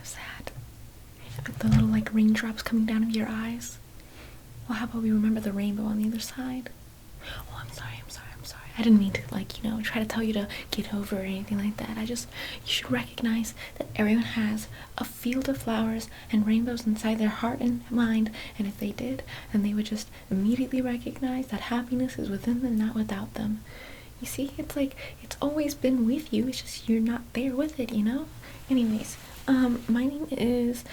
sad. With the little like raindrops coming down of your eyes. Well, how about we remember the rainbow on the other side? Oh, I'm sorry. I didn't mean to, like, you know, try to tell you to get over or anything like that. You should recognize that everyone has a field of flowers and rainbows inside their heart and mind, and if they did, then they would just immediately recognize that happiness is within them, not without them. You see, it's like, it's always been with you, it's just you're not there with it, you know? Anyways, my name is,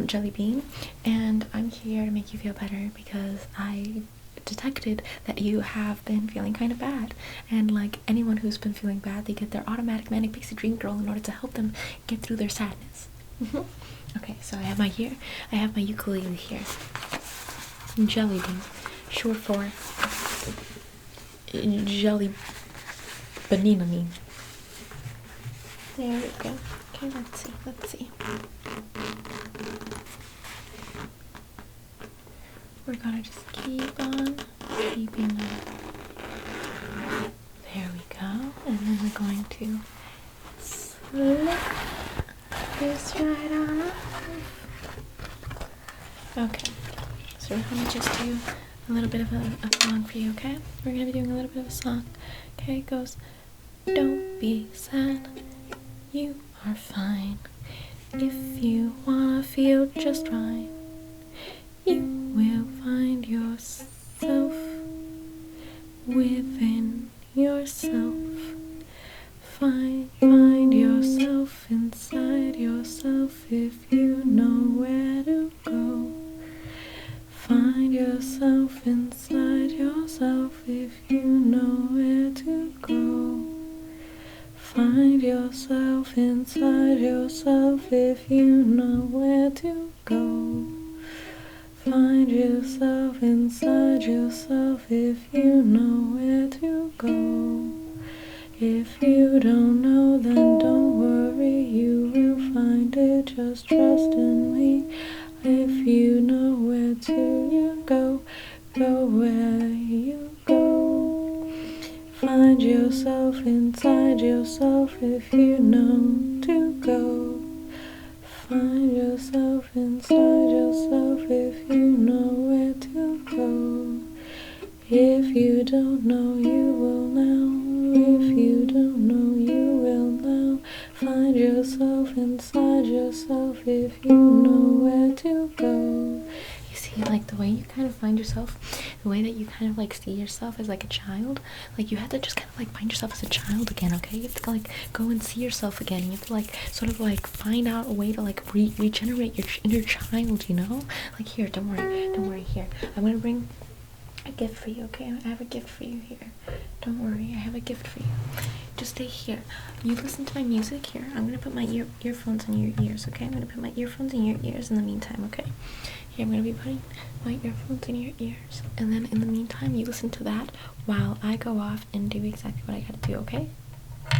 Jelly Bean, and I'm here to make you feel better because I detected that you have been feeling kind of bad, and like anyone who's been feeling bad, they get their automatic Manic Pixie Dream Girl in order to help them get through their sadness. Okay, so I have my ukulele here. Jelly Bean, short for Jelly Banana Bean. There we go. Okay, let's see. We're gonna just keep on keeping on. There we go. And then we're going to slip this right off. Okay. So we're gonna just do a little bit of a song for you, okay? We're gonna be doing a little bit of a song. Okay, it goes, don't be sad, you are fine. If you wanna feel just right, you will find yourself within yourself. Find yourself inside yourself if you know where to go. Find yourself inside yourself if you know where to go. Find yourself inside yourself if you know where to go. Find yourself inside yourself if you know where to go. If you don't know, then don't worry, you will find it, just trust in me. If you know where to you go where you go. Find yourself inside yourself if you know to go. Find yourself inside yourself if you know where to go. If you don't know, you will now. If you don't know, you will now. Find yourself inside yourself if you know where to go. You see, like the way you kind of find yourself, the way that you kind of like see yourself as like a child, like you have to just kind of like find yourself as a child again, okay? You have to like go and see yourself again. You have to like sort of like find out a way to like regenerate your inner child, you know? Like here, don't worry, here. I'm gonna bring a gift for you, okay? I have a gift for you here. Don't worry, I have a gift for you. Just stay here. You listen to my music here. I'm gonna put my earphones in your ears, okay? I'm gonna put my earphones in your ears in the meantime, okay? Here, I'm gonna be putting my earphones in your ears. And then in the meantime, you listen to that while I go off and do exactly what I gotta do, okay?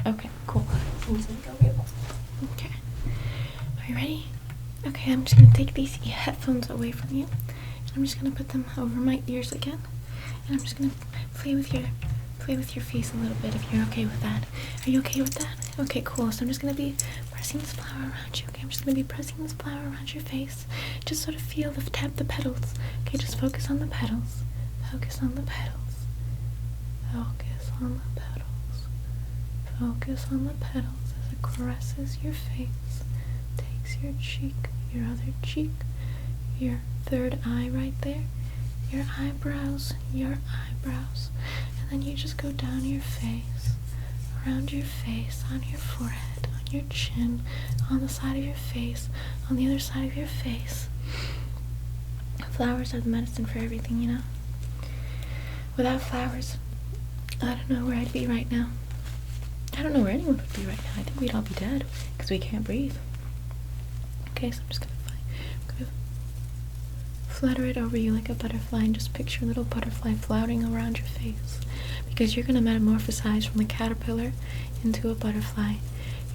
Okay, cool. Okay. Are you ready? Okay, I'm just gonna take these headphones away from you. I'm just gonna put them over my ears again. And I'm just gonna play with your face a little bit if you're okay with that. Are you okay with that? Okay, cool. So I'm just gonna be pressing this flower around you, okay? I'm just gonna be pressing this flower around your face. Just sort of feel tap the petals. Okay, just focus on the petals. Focus on the petals. Focus on the petals. Focus on the petals as it caresses your face. Takes your cheek, your other cheek, your third eye right there, your eyebrows, and then you just go down your face, around your face, on your forehead, on your chin, on the side of your face, on the other side of your face. Flowers are the medicine for everything, you know? Without flowers, I don't know where I'd be right now. I don't know where anyone would be right now. I think we'd all be dead, because we can't breathe. Okay, so I'm just gonna flutter it over you like a butterfly, and just picture a little butterfly floating around your face, because you're going to metamorphosize from a caterpillar into a butterfly.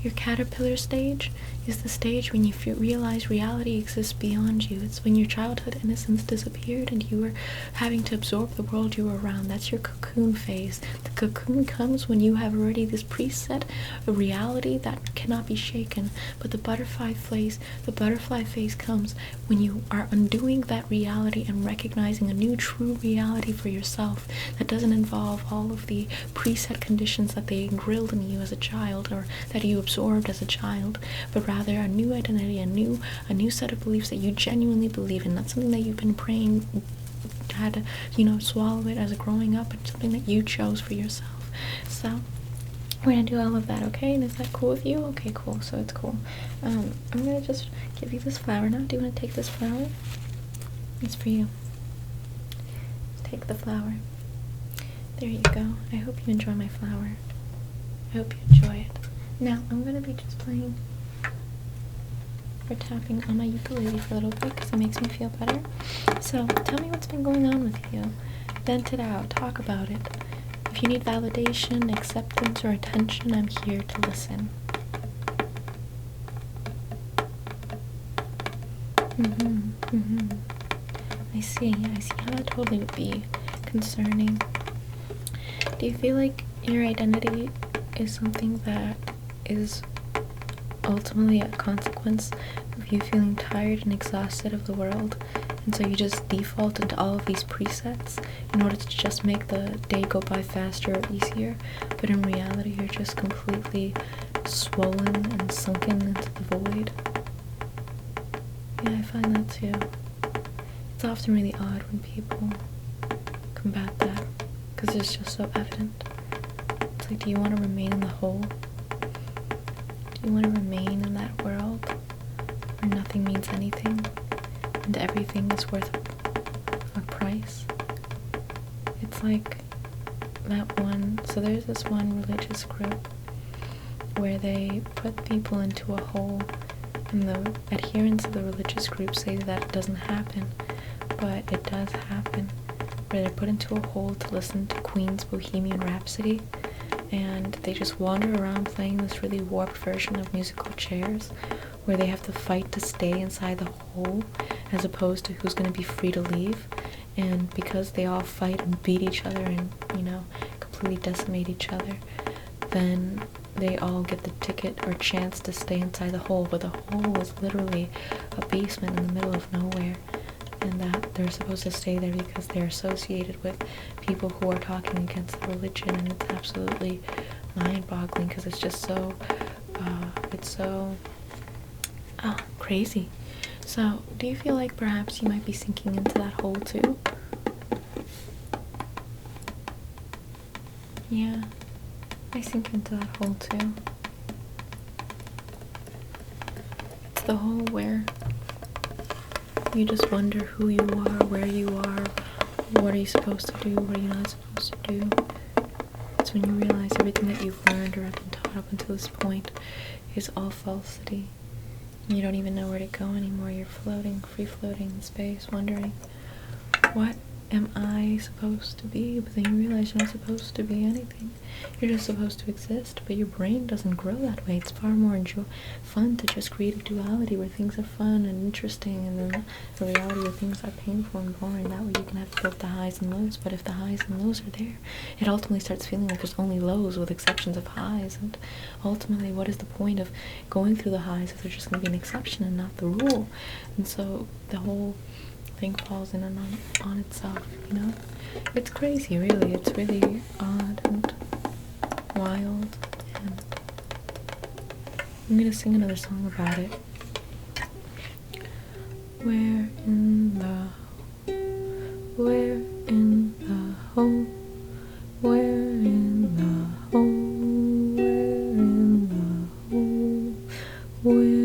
Your caterpillar stage is the stage when you realize reality exists beyond you. It's when your childhood innocence disappeared and you were having to absorb the world you were around. That's your cocoon phase. The cocoon comes when you have already this preset a reality that cannot be shaken. But the butterfly phase comes when you are undoing that reality and recognizing a new true reality for yourself that doesn't involve all of the preset conditions that they drilled in you as a child or that you absorbed as a child, but rather a new identity, a new set of beliefs that you genuinely believe in. That's something that you've been praying, had to, swallow it as a growing up. It's something that you chose for yourself. So we're gonna do all of that, okay? And is that cool with you? Okay, cool. So it's cool. I'm gonna just give you this flower now. Do you want to take this flower? It's for you. Take the flower. There you go. I hope you enjoy my flower. I hope you enjoy it. Now, I'm going to be just playing or tapping on my ukulele for a little bit because it makes me feel better. So, tell me what's been going on with you. Vent it out. Talk about it. If you need validation, acceptance, or attention, I'm here to listen. I see how that totally would be concerning. Do you feel like your identity is something that is ultimately a consequence of you feeling tired and exhausted of the world, and so you just default into all of these presets in order to just make the day go by faster or easier, but in reality you're just completely swollen and sunken into the void? Yeah, I find that too. It's often really odd when people combat that, because it's just so evident. It's like, do you want to remain in the hole? Do you want to remain in that world where nothing means anything and everything is worth a price? It's like that one, so there's this one religious group where they put people into a hole, and the adherents of the religious group say that it doesn't happen, but it does happen, where they're put into a hole to listen to Queen's Bohemian Rhapsody, and they just wander around playing this really warped version of musical chairs, where they have to fight to stay inside the hole, as opposed to who's going to be free to leave. And because they all fight and beat each other and, completely decimate each other, then they all get the ticket or chance to stay inside the hole, but the hole is literally a basement in the middle of nowhere, and that they're supposed to stay there because they're associated with people who are talking against the religion. And it's absolutely mind-boggling because it's just so crazy. So do you feel like perhaps you might be sinking into that hole too? Yeah, I sink into that hole too. It's the hole where you just wonder who you are, where you are, what are you supposed to do, what are you not supposed to do. It's when you realize everything that you've learned or have been taught up until this point is all falsity. You don't even know where to go anymore. You're floating, free floating in space, wondering, what am I supposed to be? But then you realize you're not supposed to be anything. You're just supposed to exist, but your brain doesn't grow that way. It's far more fun to just create a duality where things are fun and interesting, and then the reality where things are painful and boring. That way you can have both the highs and lows, but if the highs and lows are there, it ultimately starts feeling like there's only lows with exceptions of highs, and ultimately what is the point of going through the highs if there's just going to be an exception and not the rule? And so the whole thing falls in and on itself, It's crazy, really. It's really odd and wild, and I'm gonna sing another song about it. Where in the hole? Where in the hole? Where in the hole? Where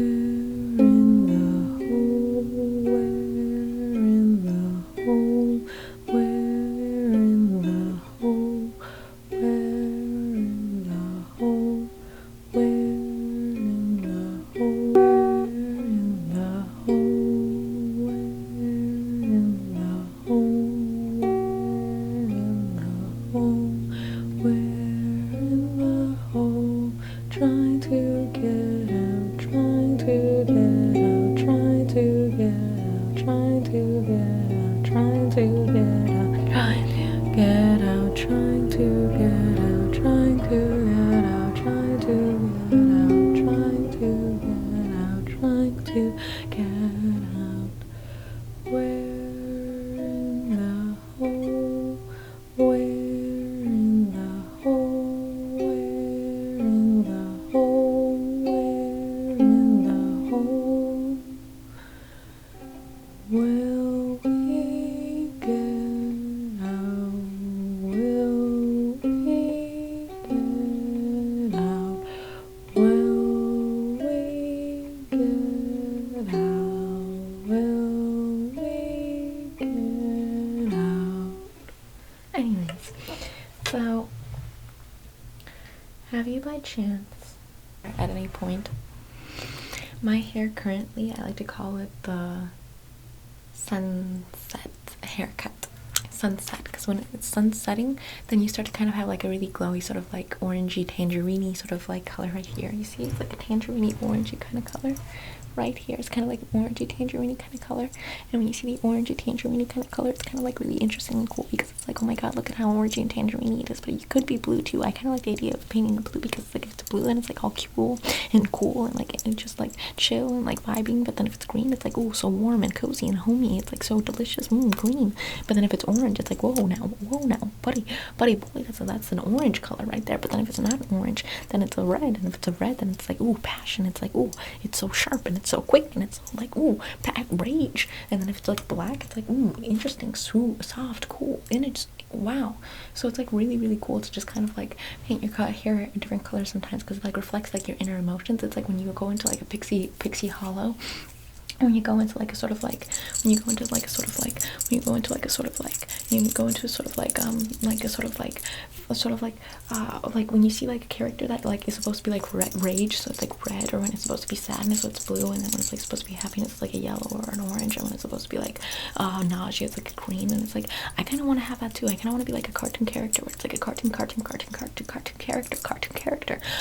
will we get out? Will we get out? Will we get out? Will we get out? Anyways, so have you by chance, at any point, my hair currently, I like to call it the sunset haircut. Sunset, because when it's sunsetting, then you start to kind of have like a really glowy sort of like orangey tangerine sort of like color right here. You see, it's like a tangerine orangey kind of color right here. It's kind of like orangey tangerine kind of color, and when you see the orangey tangerine kind of color, it's kind of like really interesting and cool, because it's like, oh my god, look at how orangey and tangerine it is. But you could be blue too. I kind of like the idea of painting it blue, because it's like, if it's blue and it's like all cool and like and just like chill and like vibing. But then if it's green, it's like, oh, so warm and cozy and homey. It's like so delicious. Green. But then if it's orange, it's like, whoa now, buddy boy, that's an orange color right there. But then if it's not orange, then it's a red, and if it's a red, then it's like, ooh, passion. It's like, ooh, it's so sharp and it's so quick, and it's like, ooh, rage. And then if it's like black, it's like, ooh, interesting, soft, cool, and it's wow. So it's like really, really cool to just kind of like paint your hair in different colors sometimes, because it like reflects like your inner emotions. It's like when you go into like a pixie hollow, when you go into like a sort of like, when you go into like a sort of like, when you go into like a sort of like, you go into a sort of like like when you see like a character that like is supposed to be like rage, so it's like red, or when it's supposed to be sadness, so it's blue, and then when it's like supposed to be happiness, it's like a yellow or an orange, and when it's supposed to be like nausea, it's like a green. And it's like, I kind of want to have that too. I kind of want to be like a cartoon character, where it's like a cartoon character,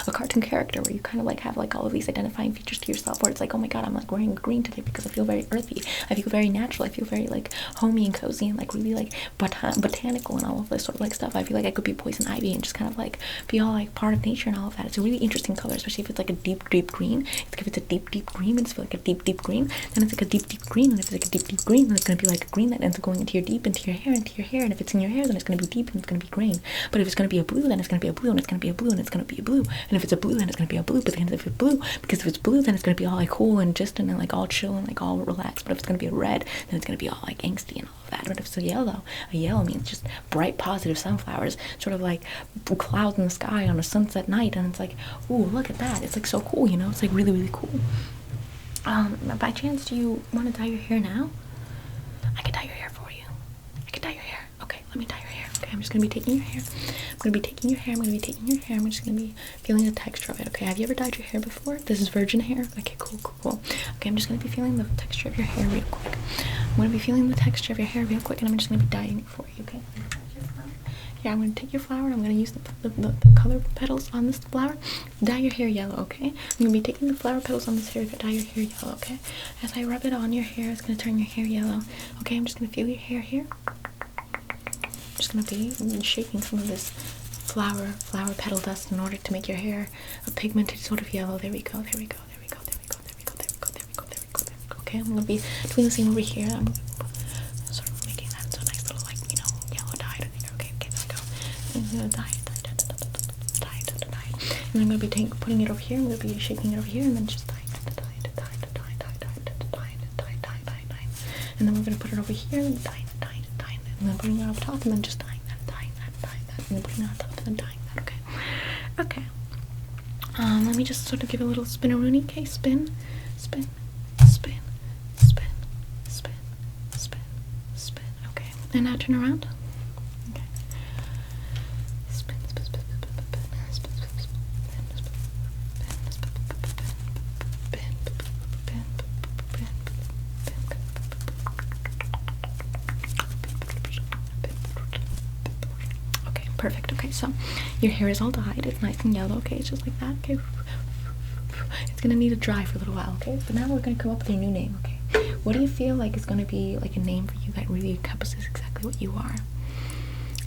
a cartoon character where you kind of like have like all of these identifying features to yourself, where it's like, oh my god, I'm like wearing green today because I feel very earthy, I feel very natural, I feel very like homey and cozy and like really like botanical and all of this sort of like stuff. I feel like I could be poison ivy and just kind of like be all like part of nature and all of that. It's a really interesting color, especially if it's like a deep green. It's like if it's a deep green, it's like a deep green, then it's like a deep green. And if it's like a deep green, then it's gonna be like a green that ends up going into your hair. And if it's in your hair, then it's gonna be deep and it's gonna be green. But if it's gonna be a blue, then it's gonna be a blue, and it's gonna be a blue, and it's gonna be a blue. And if it's a blue, then it's gonna be a blue. But then if it's blue, because if it's blue, then it's gonna be all like cool and just and like all chill and like all relaxed. But if it's gonna be a red, then it's gonna be all like angsty and all of that. But if it's a yellow means just bright, positive sunflowers, sort of like clouds in the sky on a sunset night, and it's like, ooh, look at that. It's like so cool, you know? It's like really, really cool. By chance, do you want to dye your hair now? I can dye your hair for you. Okay, let me dye your hair. Okay, I'm just gonna be taking your hair. I'm gonna be taking your hair. I'm just gonna be feeling the texture of it. Okay, have you ever dyed your hair before? This is virgin hair. Okay, cool. Okay, I'm just gonna be feeling the texture of your hair real quick. I'm gonna be feeling the texture of your hair real quick, and I'm just gonna be dyeing it for you. Okay. Yeah, I'm gonna take your flower and I'm gonna use the color petals on this flower. Dye your hair yellow, okay? I'm gonna be taking the flower petals on this hair, dye your hair yellow, okay? As I rub it on your hair, it's gonna turn your hair yellow. Okay, I'm just gonna feel your hair here. I'm just gonna be shaking some of this flower petal dust in order to make your hair a pigmented sort of yellow. There we go. Okay, I'm gonna be doing the same over here. I'm sort of making that into a nice little, like, you know, yellow dye. Okay, let's go. I'm gonna dye it. And I'm gonna be putting it over here. I'm gonna be shaking it over here, and then just dye. And then we're gonna put it over here and dye, and then putting it on top, and then just dyeing that, and then putting it on top, and then dyeing that. Okay. Let me just sort of give a little spin-a-rooney. Okay, spin. Okay, and now turn around. Okay. Spin. Okay, perfect. Okay, so your hair is all dyed. It's nice and yellow. Okay, it's just like that. Okay. It's gonna need to dry for a little while, okay? But now we're gonna come up with your new name, okay? What do you feel like is gonna be like a name for you that really encompasses exactly what you are?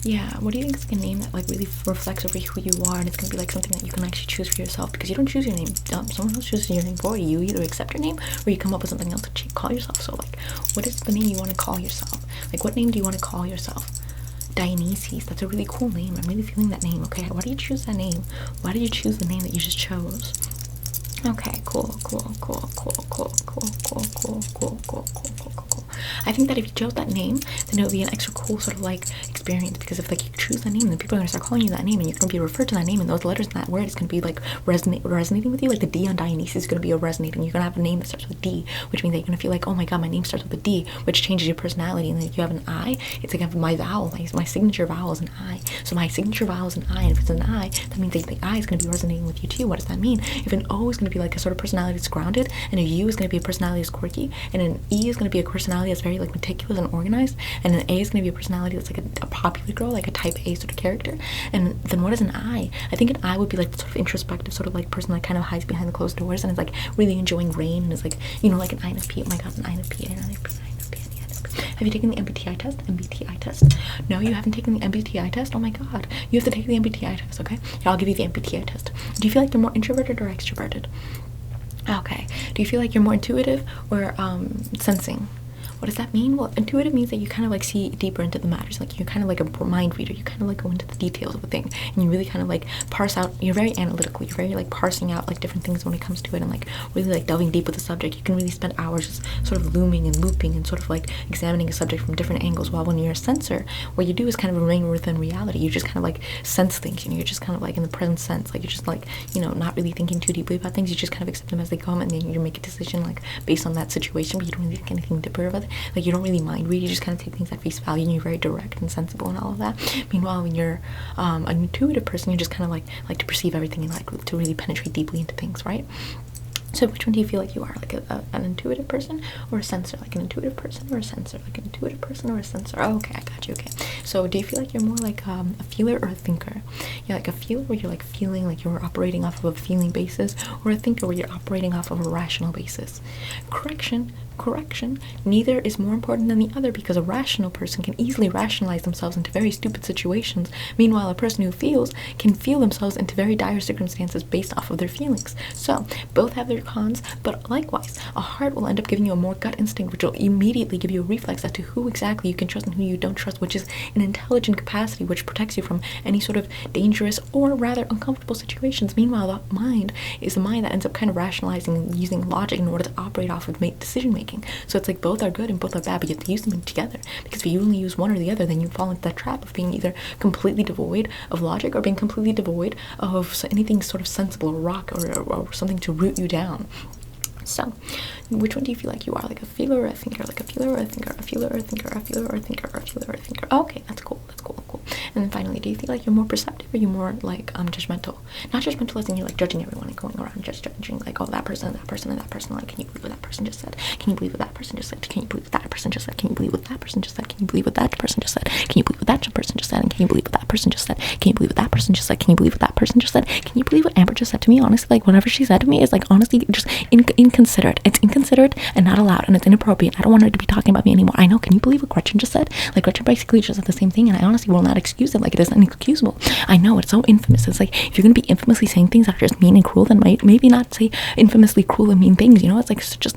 Yeah, what do you think is like a name that like really reflects over who you are, and it's gonna be like something that you can actually choose for yourself, because you don't choose your name. Someone else chooses your name for you. You either accept your name or you come up with something else to call yourself. So like, what is the name you want to call yourself? Like, what name do you want to call yourself? Dionysus. That's a really cool name. I'm really feeling that name. Okay, why do you choose that name? Why did you choose the name that you just chose? Okay, cool. I think that if you chose that name, then it would be an extra cool sort of like experience, because if like you choose that name, then people are gonna start calling you that name, and you're gonna be referred to that name, and those letters in that word is gonna be like resonating with you. Like the D on Dionysus is gonna be a resonating. You're gonna have a name that starts with D, which means that you're gonna feel like, oh my god, my name starts with a D, which changes your personality. And then if you have an I, it's like my vowel, my signature vowel is an I. So my signature vowel is an I, and if it's an I, that means that the I is gonna be resonating with you too. What does that mean? If an O is gonna be like a sort of personality that's grounded, and a U is gonna be a personality that's quirky, and an E is gonna be a personality that's very like meticulous and organized, and an A is gonna be a personality that's like a popular girl, like a type A sort of character. And then what is an I? I think an I would be like the sort of introspective sort of like person that kind of hides behind the closed doors and is like really enjoying rain, and is like, you know, like an INFP. Oh my god, an INFP, an INFP. Have you taken the MBTI test? MBTI test? No, you haven't taken the MBTI test? Oh my god. You have to take the MBTI test, okay? Yeah, I'll give you the MBTI test. Do you feel like you're more introverted or extroverted? Okay. Do you feel like you're more intuitive or sensing? What does that mean? Well, intuitive means that you kind of like see deeper into the matters. Like you're kind of like a mind reader. You kind of like go into the details of a thing, and you really kind of like parse out. You're very analytical. You're very like parsing out like different things when it comes to it, and like really like delving deep with the subject. You can really spend hours just sort of looming and looping and sort of like examining a subject from different angles. While when you're a sensor, what you do is kind of remain within reality. You just kind of like sense things, and you're just kind of like in the present sense. Like you're just like, you know, not really thinking too deeply about things. You just kind of accept them as they come, and then you make a decision like based on that situation, but you don't really think anything deeper about it. Like you don't really mind read, you just kind of take things at face value, and you're very direct and sensible and all of that. Meanwhile, when you're an intuitive person, you just kind of like to perceive everything and like to really penetrate deeply into things, right? So which one do you feel like you are? Like an intuitive person or a sensor? Like an intuitive person or a sensor? Like an intuitive person or a sensor? Oh, okay, I got you. Okay. So do you feel like you're more like a feeler or a thinker? You're like a feeler where you're like feeling like you're operating off of a feeling basis, or a thinker where you're operating off of a rational basis? Correction. Neither is more important than the other, because a rational person can easily rationalize themselves into very stupid situations. Meanwhile, a person who feels can feel themselves into very dire circumstances based off of their feelings. So both have their cons, but likewise, a heart will end up giving you a more gut instinct, which will immediately give you a reflex as to who exactly you can trust and who you don't trust, which is an intelligent capacity which protects you from any sort of dangerous or rather uncomfortable situations. Meanwhile, the mind is the mind that ends up kind of rationalizing and using logic in order to operate off of decision making. So it's like both are good and both are bad, but you have to use them together, because if you only use one or the other, then you fall into that trap of being either completely devoid of logic or being completely devoid of anything sort of sensible or rock or something to root you down. So, which one do you feel like you are? Like a feeler or a thinker? Like a feeler or a thinker? A feeler or a thinker? A feeler or a thinker? A feeler or a thinker? Okay, that's cool. And then finally, do you feel like you're more perceptive or you're more like judgmental? Not judgmental as in you're like judging everyone and going around just judging like, oh, that person and that person and that person. Like, can you believe what that person just said? Can you believe what that person just said? Can you believe what that person just said? Can you believe what that person just said? Can you believe what that person just said? Can you believe what that person just said? And can you believe what that person just said? Can you believe what that person just said? Can you believe what that person just said? Can you believe what Amber just said to me? Honestly, like whatever she said to me is like honestly just inconsiderate. It's inconsiderate and not allowed, and it's inappropriate. I don't want her to be talking about me anymore. I know. Can you believe what Gretchen just said? Like Gretchen basically just said the same thing, and I honestly will not excuse it. Like it is inexcusable. I know, it's so infamous. It's like if you're gonna be infamously saying things that are just mean and cruel, then maybe not say infamously cruel and mean things. You know, it's like just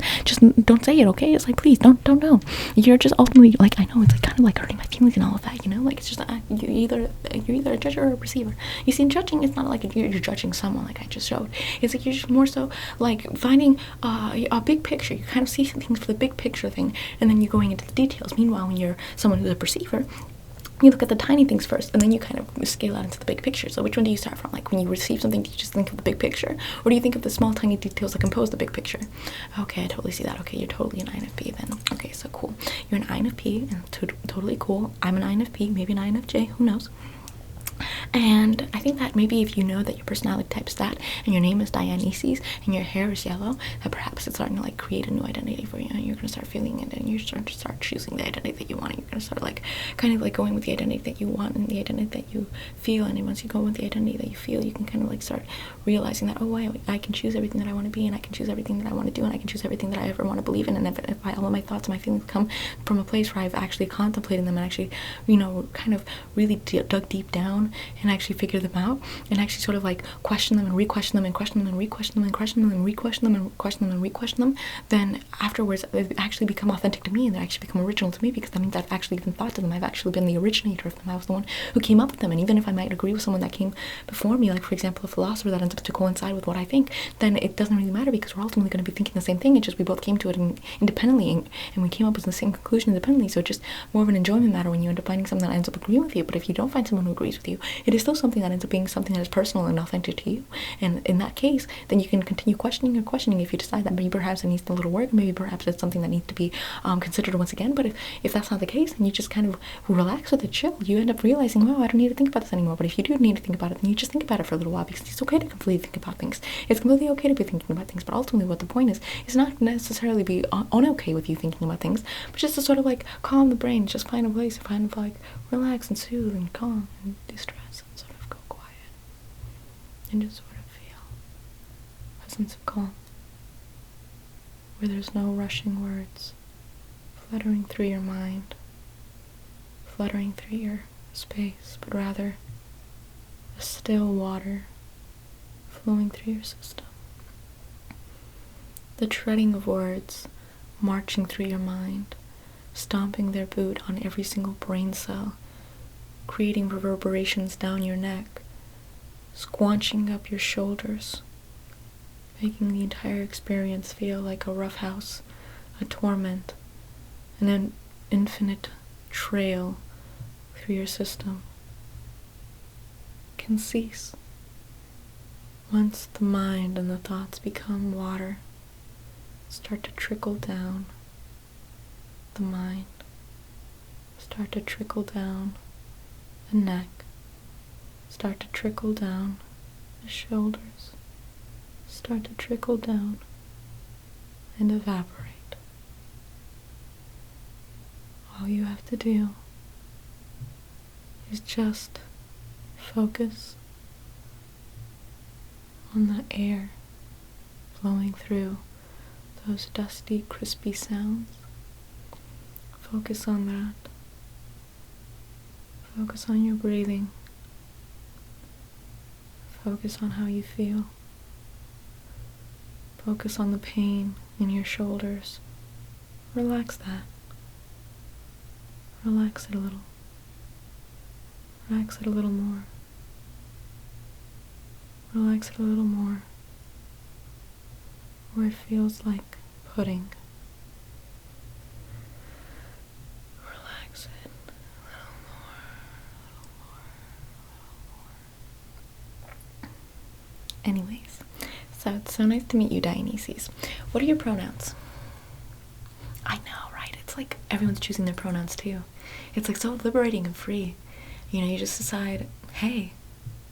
don't say it. Okay, it's like please don't know. You're just ultimately like, I know it's like kind of like hurting my feelings and all of that. You know, like it's just you're either a judger or a perceiver. You see, judging is not like you're judging someone like I just showed. It's like you're just more so like finding a big picture. You kind of see things for the big picture thing, and then you're going into the details. Meanwhile, when you're someone who's a perceiver, you look at the tiny things first, and then you kind of scale out into the big picture. So which one do you start from? Like when you receive something, do you just think of the big picture, or do you think of the small tiny details that compose the big picture? Okay, I totally see that. Okay, you're totally an INFP then. Okay, so cool. You're an INFP, and totally cool. I'm an INFP, maybe an INFJ, who knows? And I think that maybe if you know that your personality type is that, and your name is Dionysus, and your hair is yellow, that perhaps it's starting to like create a new identity for you, and you're gonna start feeling it, and you're starting to start choosing the identity that you want, and you're gonna start like kind of like going with the identity that you want and the identity that you feel. And then once you go with the identity that you feel, you can kind of like start realizing that, oh wow, I can choose everything that I want to be, and I can choose everything that I want to do, and I can choose everything that I ever want to believe in. And if all of my thoughts and my feelings come from a place where I've actually contemplated them and actually, you know, kind of really dug deep down and actually figure them out, and actually sort of like question them and re-question them and question them and re-question them and question them and re-question them and question them and re-question them, then afterwards they've actually become authentic to me, and they actually become original to me, because that means I've actually even thought to them. I've actually been the originator of them. I was the one who came up with them. And even if I might agree with someone that came before me, like for example a philosopher that ends up to coincide with what I think, then it doesn't really matter, because we're ultimately going to be thinking the same thing. It's just we both came to it independently, and we came up with the same conclusion independently. So it's just more of an enjoyment matter when you end up finding something that ends up agreeing with you. But if you don't find someone who agrees with you, it is still something that ends up being something that is personal and authentic to you. And in that case, then you can continue questioning if you decide that maybe perhaps it needs a little work, maybe perhaps it's something that needs to be considered once again. But if that's not the case, then you just kind of relax with it, chill. You end up realizing, wow, I don't need to think about this anymore. But if you do need to think about it, then you just think about it for a little while, because it's okay to completely think about things. It's completely okay to be thinking about things. But ultimately what the point is not necessarily be unokay with you thinking about things, but just to sort of like calm the brain, just find a place to kind of like relax and soothe and calm and de-stress and sort of go quiet and just sort of feel a sense of calm where there's no rushing words fluttering through your mind, fluttering through your space, but rather a still water flowing through your system. The treading of words marching through your mind, stomping their boot on every single brain cell, creating reverberations down your neck, squanching up your shoulders, making the entire experience feel like a roughhouse, a torment, and an infinite trail through your system can cease once the mind and the thoughts become water, start to trickle down the mind, start to trickle down the neck, start to trickle down the shoulders, start to trickle down and evaporate. All you have to do is just focus on the air flowing through those dusty, crispy sounds. Focus on that. Focus on your breathing. Focus on how you feel. Focus on the pain in your shoulders. Relax that. Relax it a little. Relax it a little more. Relax it a little more. Where it feels like pudding. Relax it a little more, a little more. Anyways, so it's so nice to meet you, Dionysus. What are your pronouns? I know, right? It's like everyone's choosing their pronouns too. It's like so liberating and free. You know, you just decide, hey,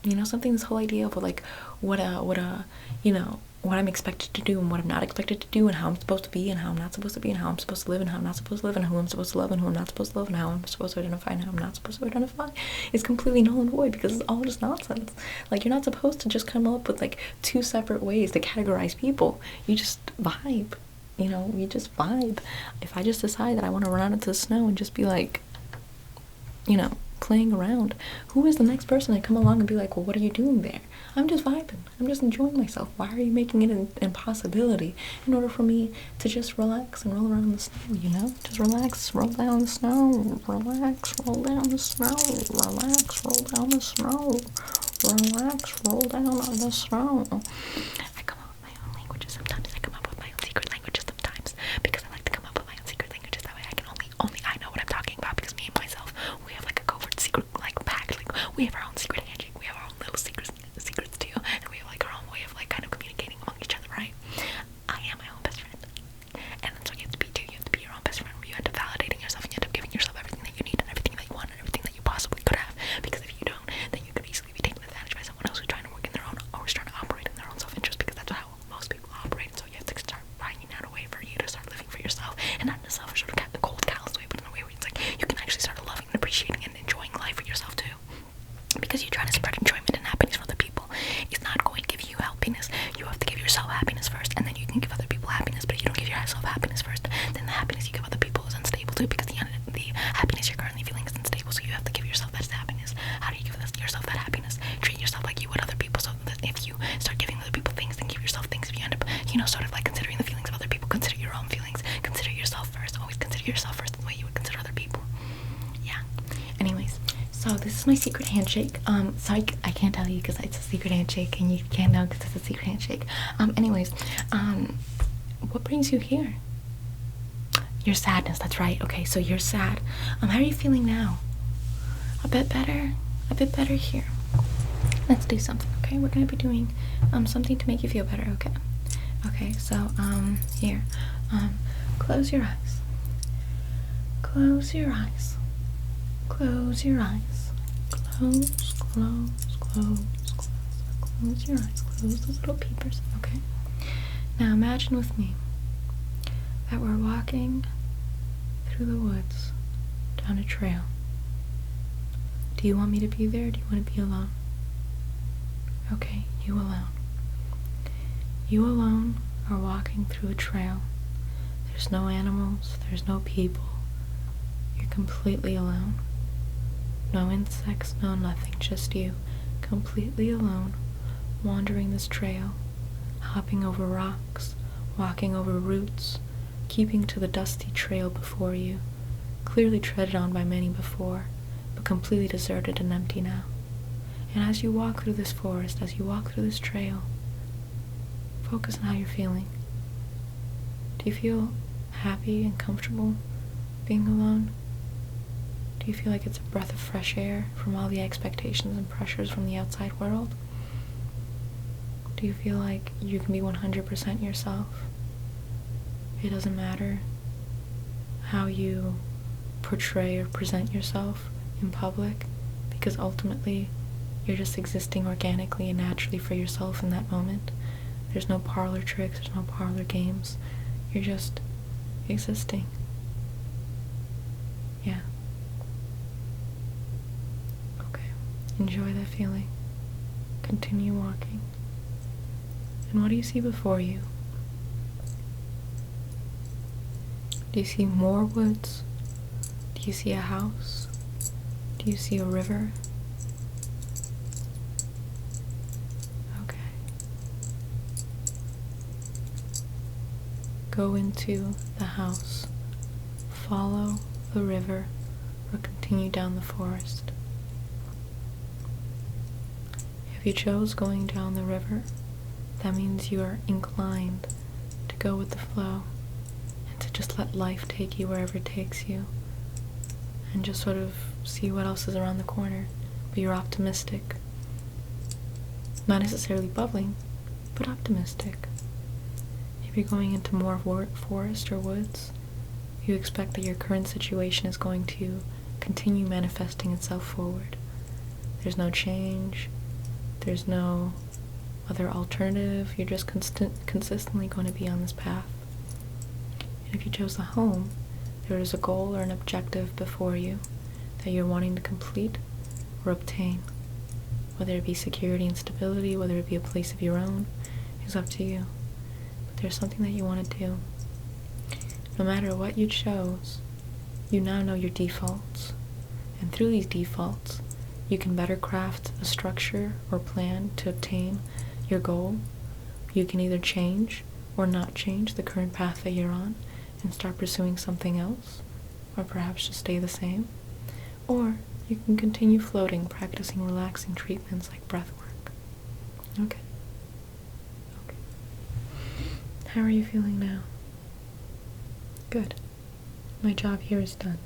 you know, something, this whole idea of like what I'm expected to do and what I'm not expected to do, and how I'm supposed to be and how I'm not supposed to be, and how I'm supposed to live and how I'm not supposed to live, and who I'm supposed to love and who I'm not supposed to love, and how I'm supposed to identify and how I'm not supposed to identify, is completely null and void, because it's all just nonsense. Like, you're not supposed to just come up with like two separate ways to categorize people. You just vibe. You know, you just vibe. If I just decide that I want to run out into the snow and just be like, you know, playing around, who is the next person to come along and be like, well, what are you doing there? I'm just vibing. I'm just enjoying myself. Why are you making it an impossibility in order for me to just relax and roll around in the snow, you know? Just relax, roll down the snow, relax, roll down the snow, relax, roll down the snow, relax, roll down on the snow. I come up with my own languages sometimes. I come up with my own secret languages sometimes, because I like to come up with my own secret languages. That way I can only I know what I'm talking about, because me and myself, we have like a covert secret like pact. Like, we have our own secret handshake. We have our own little secrets too, and we have like our own way of like kind of communicating among each other, right? I am my own best friend, and that's what you have to be too. You have to be your own best friend, where you end up validating yourself and you end up giving yourself everything that you need and everything that you want and everything that you possibly could have. Because if you don't, then you could easily be taken advantage by someone else who's trying to work in their own, or who's trying to operate in their own self-interest, because that's how most people operate. And so you have to start finding out a way for you to start living for yourself, and not in a selfish sort of cold, callous way, but in a way where it's like you can actually start loving and appreciating and enjoying life for yourself too. So this is my secret handshake. So I can't tell you because it's a secret handshake, and you can't know because it's a secret handshake. Anyways, what brings you here? Your sadness, that's right. Okay, so you're sad. How are you feeling now? A bit better? A bit better here. Let's do something, okay? We're gonna be doing something to make you feel better, okay? Okay, so here. Close your eyes. Close your eyes. Close your eyes. Close, close, close, close. Close your eyes. Close those little peepers, okay? Now imagine with me that we're walking through the woods down a trail. Do you want me to be there, or do you want to be alone? Okay, you alone. You alone are walking through a trail. There's no animals, there's no people. You're completely alone. No insects, no nothing, just you. Completely alone, wandering this trail, hopping over rocks, walking over roots, keeping to the dusty trail before you, clearly treaded on by many before, but completely deserted and empty now. And as you walk through this forest, as you walk through this trail, focus on how you're feeling. Do you feel happy and comfortable being alone? Do you feel like it's a breath of fresh air from all the expectations and pressures from the outside world? Do you feel like you can be 100% yourself? It doesn't matter how you portray or present yourself in public, because ultimately you're just existing organically and naturally for yourself in that moment. There's no parlor tricks, there's no parlor games. You're just existing. Yeah. Okay. Enjoy that feeling. Continue walking. And what do you see before you? Do you see more woods? Do you see a house? Do you see a river? Okay. Go into the house. Follow the river or continue down the forest. If you chose going down the river, that means you are inclined to go with the flow and to just let life take you wherever it takes you and just sort of see what else is around the corner. But you're optimistic. Not necessarily bubbling, but optimistic. If you're going into more forest or woods, you expect that your current situation is going to continue manifesting itself forward. There's no change. There's no other alternative. You're just consistently going to be on this path. And if you chose the home, there is a goal or an objective before you that you're wanting to complete or obtain. Whether it be security and stability, whether it be a place of your own, is up to you. But there's something that you want to do. No matter what you chose, you now know your defaults. And through these defaults, you can better craft a structure or plan to obtain your goal. You can either change or not change the current path that you're on and start pursuing something else, or perhaps just stay the same. Or you can continue floating, practicing relaxing treatments like breath work. Okay. How are you feeling now? Good. My job here is done.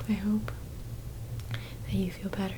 I hope that you feel better.